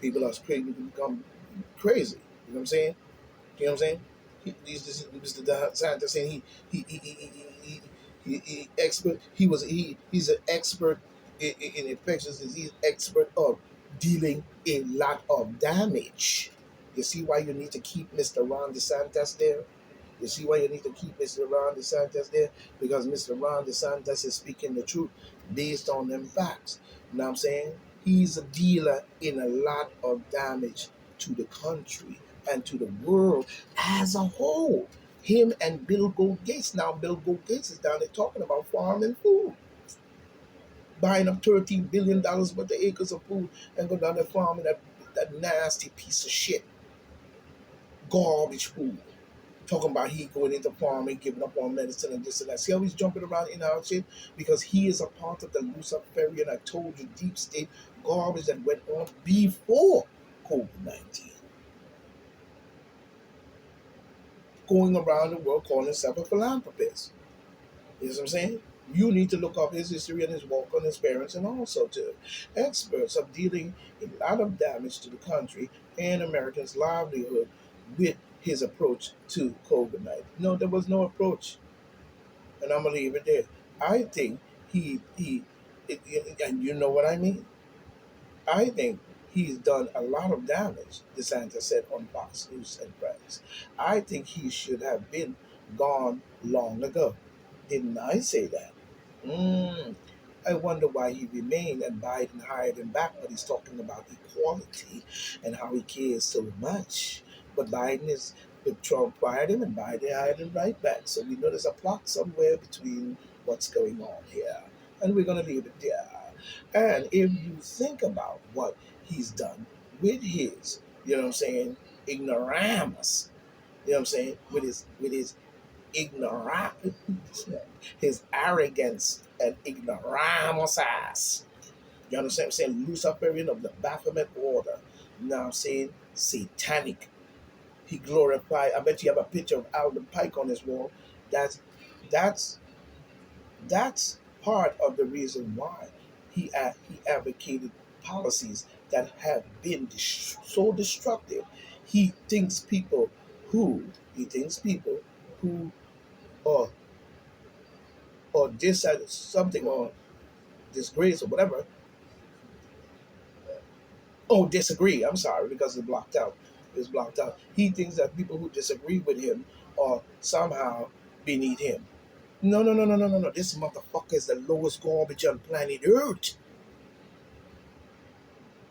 People are crazy to become crazy. You know what I'm saying? You know what I'm saying? This Mr. DeSantis saying he expert. He's an expert in infectious disease. Expert of dealing a lot of damage. You see why you need to keep Mr. Ron DeSantis there? You see why you need to keep Mr. Ron DeSantis there? Because Mr. Ron DeSantis is speaking the truth based on them facts. You know what I'm saying? He's a dealer in a lot of damage to the country and to the world as a whole. Him and Bill Gates. Now Bill Gates is down there talking about farming food. Buying up $13 billion worth of acres of food and go down there farming that nasty piece of shit. Garbage food. Talking about he going into farming, giving up on medicine and this and that. See how he's jumping around in our shit? Because he is a part of the Luciferian, I told you, deep state garbage that went on before COVID-19. Going around the world calling himself a philanthropist. You know what I'm saying? You need to look up his history and his walk on his parents and also to experts of dealing a lot of damage to the country and Americans' livelihood with his approach to COVID-19. No, there was no approach. And I'm going to leave it there. I think and you know what I mean? I think he's done a lot of damage, DeSantis said on Fox News and Friends. I think he should have been gone long ago. Didn't I say that? I wonder why he remained and Biden hired him back, but he's talking about equality and how he cares so much. But Trump fired him and Biden hired him right back. So we know there's a plot somewhere between what's going on here. And we're going to leave it there. And if you think about what he's done with his, you know what I'm saying, ignoramus, you know what I'm saying, with his ignorance, his arrogance and ignoramus ass. You understand what I'm saying? Luciferian of the Baphomet order. You know what I'm saying? Satanic. He glorified. I bet you have a picture of Alden Pike on his wall. That's that's part of the reason why he advocated policies that have been so destructive. He thinks people who or this something or disgrace or whatever. Oh, disagree. I'm sorry because it's blocked out. It's blocked out. He thinks that people who disagree with him are somehow beneath him. No, no, no, no, no, no, no. This motherfucker is the lowest garbage on planet Earth.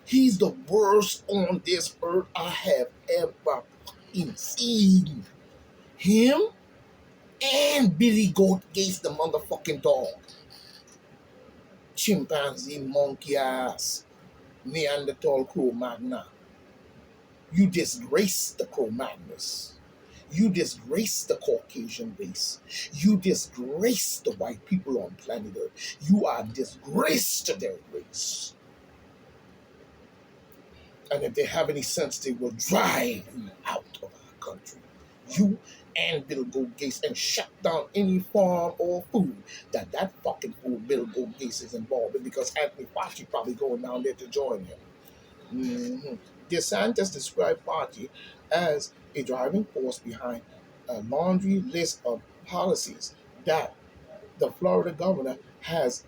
He's the worst on this earth I have ever seen. Him and Billy Goat Gates, the motherfucking dog. Chimpanzee, monkey ass, Neanderthal Cro-Magnon. You disgrace the Cro-Magnus. You disgrace the Caucasian race. You disgrace the white people on planet Earth. You are disgrace to their race. And if they have any sense, they will drive you out of our country. You and Bill Gates and shut down any farm or food that fucking fool Bill Gates is involved in because Anthony Fauci probably going down there to join him. DeSantis described Fauci as a driving force behind a laundry list of policies that the Florida governor has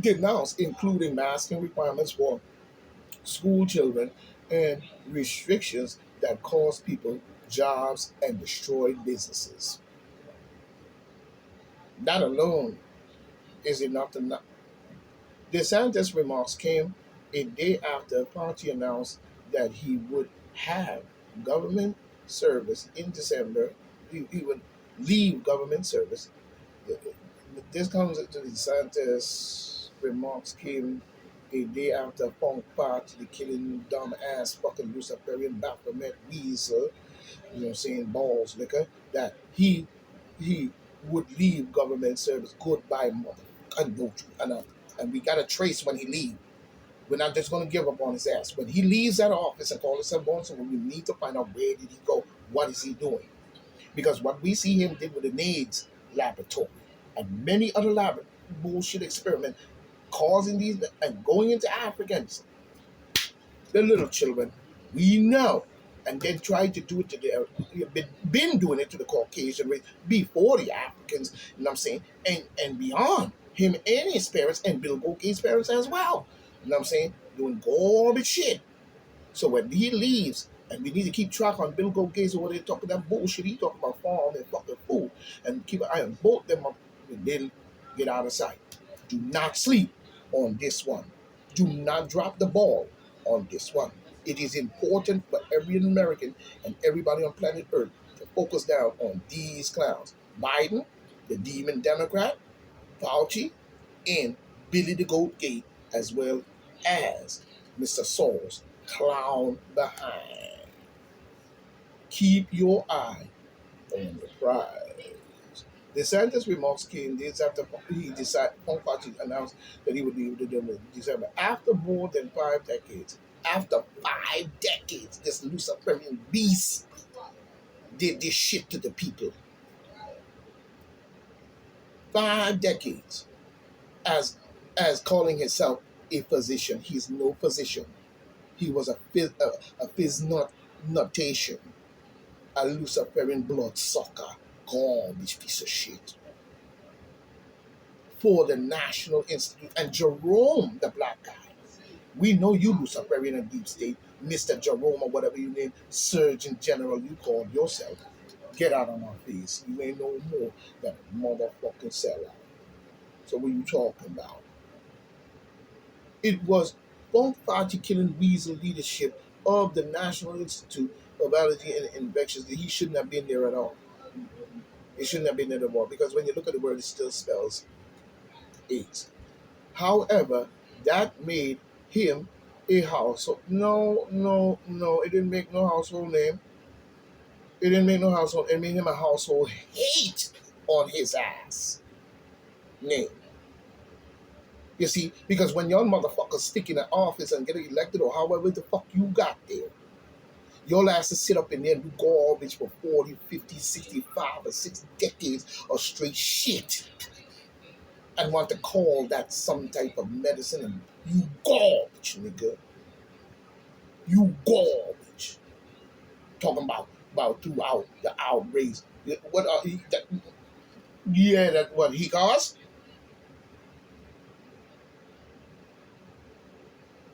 denounced, including masking requirements for school children and restrictions that cost people jobs and destroy businesses. That alone is enough to not. DeSantis' remarks came a day after Fauci announced that he would have government service in December. He would leave government service. This comes to DeSantis' remarks came a day after Punk Party, the killing dumb ass fucking Luciferian Baphomet weasel, you know what I'm saying, balls liquor, that he would leave government service. Goodbye, mother. And we got to trace when he leaves. We're not just going to give up on his ass. When he leaves that office and calls himself on someone, we need to find out where did he go? What is he doing? Because what we see him did with the NAIDS laboratory and many other bullshit experiments causing these and going into Africans. the little children. We know. And then try to do it to the, you've been doing it to the Caucasian race before the Africans, you know what I'm saying? And beyond him and his parents and Bill Gates' parents as well. You know what I'm saying? Doing garbage shit. So when he leaves, and we need to keep track on Bill Gates or what they talking that bullshit. He talking about farm and fucking food, and keep an eye on both them up. And then get out of sight. Do not sleep on this one. Do not drop the ball on this one. It is important for every American and everybody on planet Earth to focus down on these clowns. Biden, the demon Democrat, Fauci, and Billy the Goat Gate, as well as Mr. Sauls, clown behind. Keep your eye on the prize. DeSantis' remarks came days after he decided Fauci announced that he would leave the deal in December. After more than 5 decades, this Luciferian beast did this shit to the people. 5 decades. As calling himself a physician. He's no physician. He was a phys notation, a Luciferian blood sucker, garbage piece of shit. For the National Institute and Jerome, the black guy. We know you Luciferian and deep state, Mr. Jerome or whatever you name, Surgeon General you call yourself. Get out of my face. You ain't no more than a motherfucking sellout. So what are you talking about? It was Funk Fauci killing weasel leadership of the National Institute of Allergy and Infectious. He shouldn't have been there at all. He shouldn't have been there at all because when you look at the word, it still spells AIDS. However, that made him a household. No, no, no. It didn't make no household name. It didn't make no household. It made him a household hate on his ass name. You see, because when your motherfuckers stick in an office and get elected or however the fuck you got there, your ass to sit up in there and do garbage for 40, 50, 65, or 6 decades of straight shit and want to call that some type of medicine and you garbage, nigga. You garbage. Talking about throughout the outrage. What are he that yeah, that what he caused?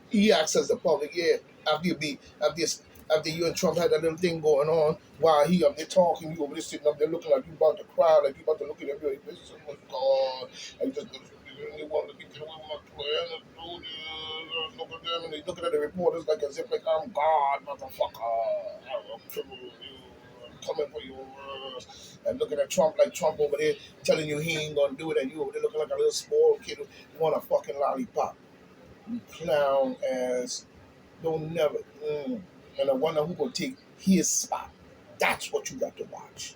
He acts as the public, yeah. After you be after you and Trump had that little thing going on, while he up there talking, you over there sitting up there looking like you about to cry, like you about to look at everybody. This is oh my God. I just really want to get away with my plan and do this. Look at them and they looking at the reporters like as if like I'm God, motherfucker. I'm triple you. I'm coming for you. And looking at Trump like Trump over there telling you he ain't gonna do it, and you over there looking like a little small kid who want a fucking lollipop. You clown ass. Don't never. And I wonder who gonna take his spot. That's what you got to watch.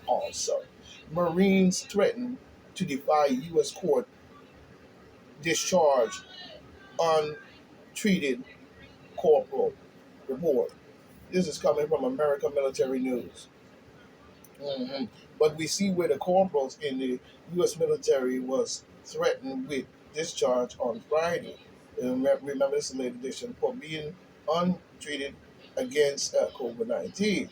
Also, Marines threaten to defy U.S. court discharge untreated corporal report. This is coming from American Military News. hmm But we see where the corporals in the U.S. military was threatened with discharge on Friday. Remember, this is a late edition for being untreated against COVID-19,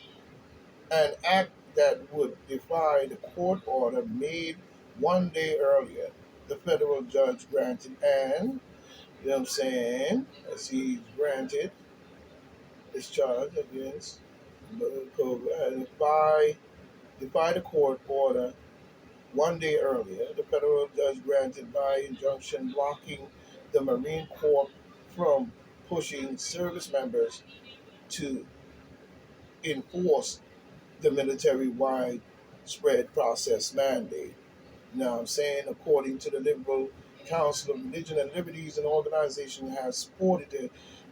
an act that would defy the court order made one day earlier. The federal judge granted, and you know what I'm saying, as he granted discharge against COVID, and defy the court order one day earlier. The federal judge granted by injunction blocking the Marine Corps from pushing service members to enforce the military-wide spread process mandate. Now I'm saying, according to the Liberal Council of Religion and Liberties, an organization has supported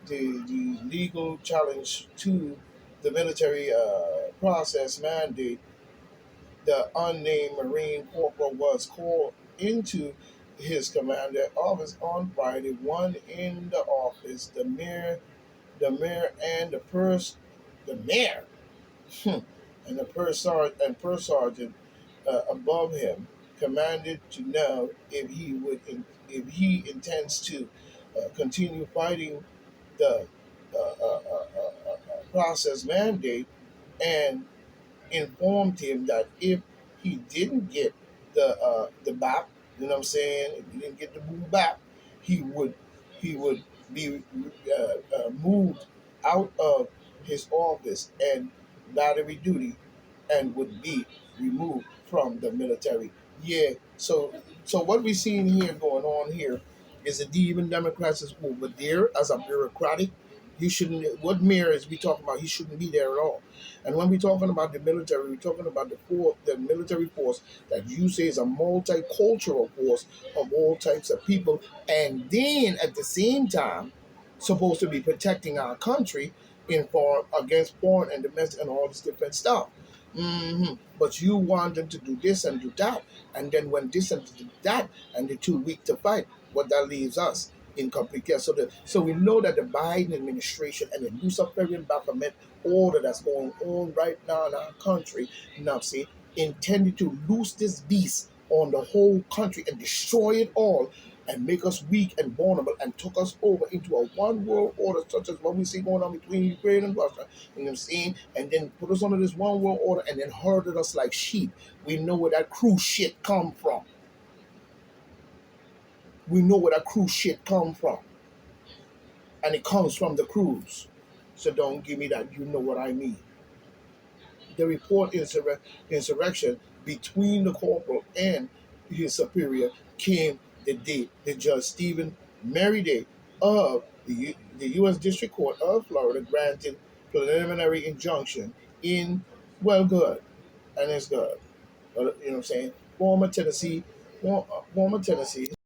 the legal challenge to the military process mandate. The unnamed Marine corporal was called into his commander office on Friday. One in the office, the mayor, and the mayor, and the per sergeant above him commanded to know if he intends to continue fighting the process mandate and informed him that if he didn't get the BAP, you know what I'm saying, if he didn't get the move back, he would he would be moved out of his office and battery duty and would be removed from the military. Yeah. So what we're seeing here going on here is that even Democrats is over there as a bureaucratic. He shouldn't. What mayor is we talking about? He shouldn't be there at all. And when we're talking about the military, we're talking about the military force that you say is a multicultural force of all types of people, and then at the same time, supposed to be protecting our country in for against foreign and domestic and all this different stuff. But you want them to do this and do that, and then when this and do that, and they're too weak to fight, what that leaves us in complete chaos. So we know that the Biden administration and the Luciferian Baphomet order that's going on right now in our country, you know what I'm saying, intended to loose this beast on the whole country and destroy it all and make us weak and vulnerable and took us over into a one world order such as what we see going on between Ukraine and Russia, you know what I'm saying, and then put us under this one world order and then herded us like sheep. We know where that cruise shit come from. We know where that cruise shit come from. And it comes from the cruise. So don't give me that. You know what I mean. The report insurrection between the corporal and his superior came the day the Judge Stephen Merriday of the U.S. District Court of Florida granted preliminary injunction in, well, good, and it's good. You know what I'm saying? Former Tennessee